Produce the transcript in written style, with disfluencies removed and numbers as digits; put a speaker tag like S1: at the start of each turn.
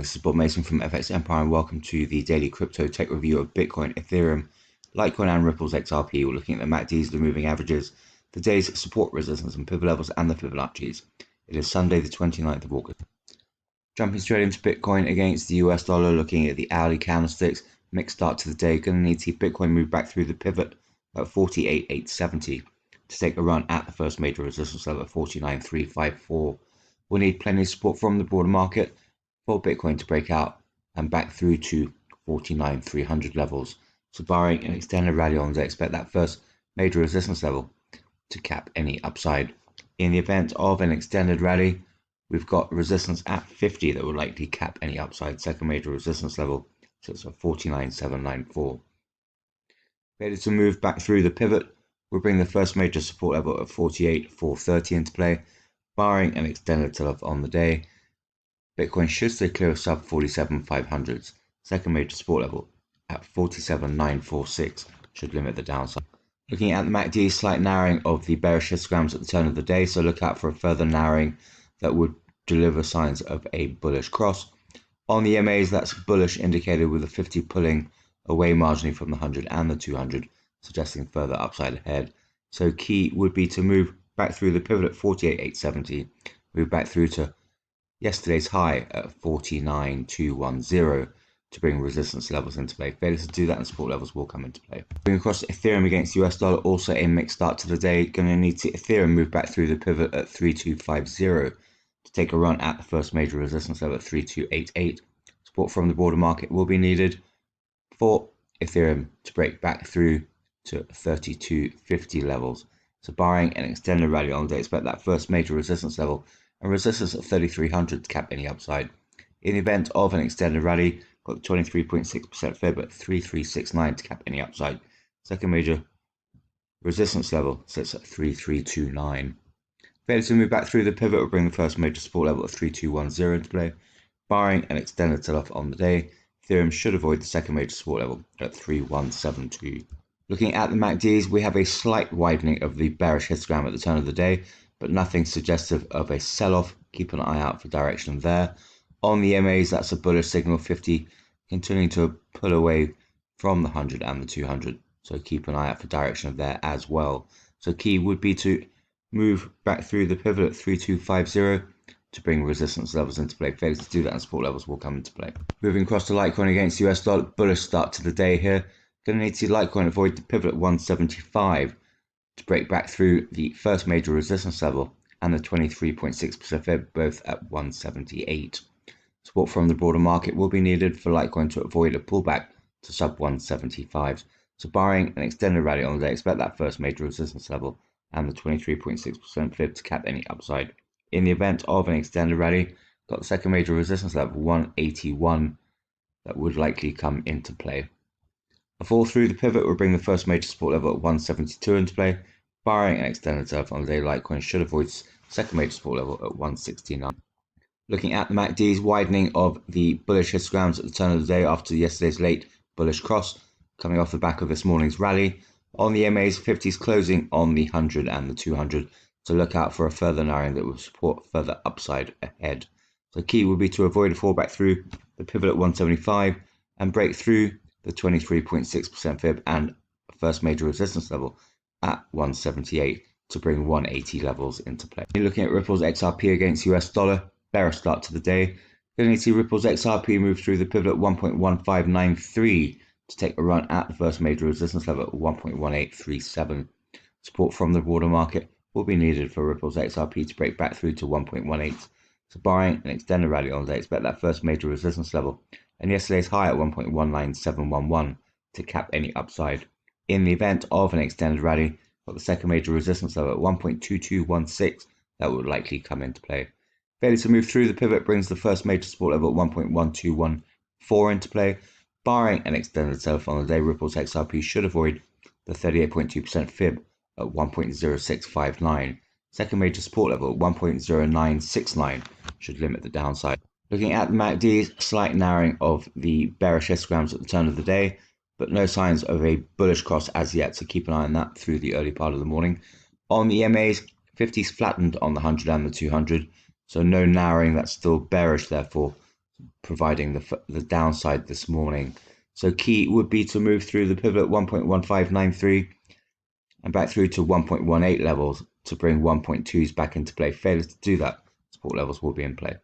S1: this is Bob Mason from FX Empire and welcome to the daily crypto tech review of Bitcoin, Ethereum, Litecoin and Ripple's XRP. We're looking at the MACDs, the moving averages, the day's support, resistance and pivot levels and the Fibonacci's. It is Sunday the 29th of August. Jumping straight into Bitcoin against the US dollar, looking at the hourly candlesticks, mixed start to the day. Going to need to see Bitcoin move back through the pivot at 48,870 to take a run at the first major resistance level at 49,354. We'll need plenty of support from the broader market for Bitcoin to break out and back through to 49,300 levels. So barring an extended rally on, they expect that first major resistance level to cap any upside. In the event of an extended rally, we've got resistance at 50 that will likely cap any upside. Second major resistance level, so it's at 49,794. Ready to move back through the pivot, we'll bring the first major support level at 48,430 into play. Barring an extended sell-off on the day, Bitcoin should stay clear of sub 47,500s. Second major support level at 47,946 should limit the downside. Looking at the MACD, slight narrowing of the bearish histograms at the turn of the day, so look out for a further narrowing that would deliver signs of a bullish cross. On the MAs, that's bullish indicated with the 50 pulling away marginally from the 100 and the 200, suggesting further upside ahead. So key would be to move back through the pivot at 48,870, move back through to yesterday's high at 49,210 to bring resistance levels into play. Failure to do that and support levels will come into play. Moving across to Ethereum against US dollar, also a mixed start to the day. Going to need to Ethereum move back through the pivot at 3250 to take a run at the first major resistance level at 3288. Support from the broader market will be needed for Ethereum to break back through to 3250 levels. So barring an extended rally on the day, expect that first major resistance level and resistance at 3,300 to cap any upside. In the event of an extended rally, got 23.6% fib at 3,369 to cap any upside. Second major resistance level sits at 3,329. Failure to move back through the pivot will bring the first major support level at 3,210 into play. Barring an extended sell-off on the day, Ethereum should avoid the second major support level at 3,172. Looking at the MACDs, we have a slight widening of the bearish histogram at the turn of the day, but nothing suggestive of a sell-off. Keep an eye out for direction there. On the MAs, that's a bullish signal, 50 continuing to pull away from the 100 and the 200. So keep an eye out for direction there as well. So key would be to move back through the pivot at 3250 to bring resistance levels into play. Failure to do that and support levels will come into play. Moving across to Litecoin against US dollar, bullish start to the day here. Going to need to see Litecoin avoid the pivot at 175 to break back through the first major resistance level and the 23.6% fib, both at 178. Support from the broader market will be needed for Litecoin to avoid a pullback to sub 175. So barring an extended rally on the day, expect that first major resistance level and the 23.6% fib to cap any upside. In the event of an extended rally, got the second major resistance level 181 that would likely come into play. A fall through the pivot will bring the first major support level at 172 into play. Barring an extended sell-off on the day, Litecoin should avoid second major support level at 169. Looking at the MACDs, widening of the bullish histograms at the turn of the day after yesterday's late bullish cross, coming off the back of this morning's rally. On the MAs, 50s closing on the 100 and the 200, so look out for a further narrowing that will support further upside ahead. So key will be to avoid a fallback through the pivot at 175 and break through the 23.6% fib and first major resistance level at 178 to bring 180 levels into play. Looking at Ripple's XRP against US dollar, bearish start to the day. Going to see Ripple's XRP move through the pivot at 1.1593 to take a run at the first major resistance level at 1.1837. Support from the broader market will be needed for Ripple's XRP to break back through to 1.18. So barring an extended rally on the day, expect that first major resistance level and yesterday's high at 1.19711 to cap any upside. In the event of an extended rally, got the second major resistance level at 1.2216 that would likely come into play. Failure to move through the pivot brings the first major support level at 1.1214 into play. Barring an extended sell-off on the day, Ripple's XRP should avoid the 38.2% fib at 1.0659. Second major support level at 1.0969 should limit the downside. Looking at the MACDs, slight narrowing of the bearish histograms at the turn of the day, but no signs of a bullish cross as yet, so keep an eye on that through the early part of the morning. On the MAs, 50s flattened on the 100 and the 200, so no narrowing, that's still bearish therefore. providing the downside this morning. So key would be to move through the pivot 1.1593 and back through to 1.18 levels to bring 1.2s back into play. Failure to do that, support levels will be in play.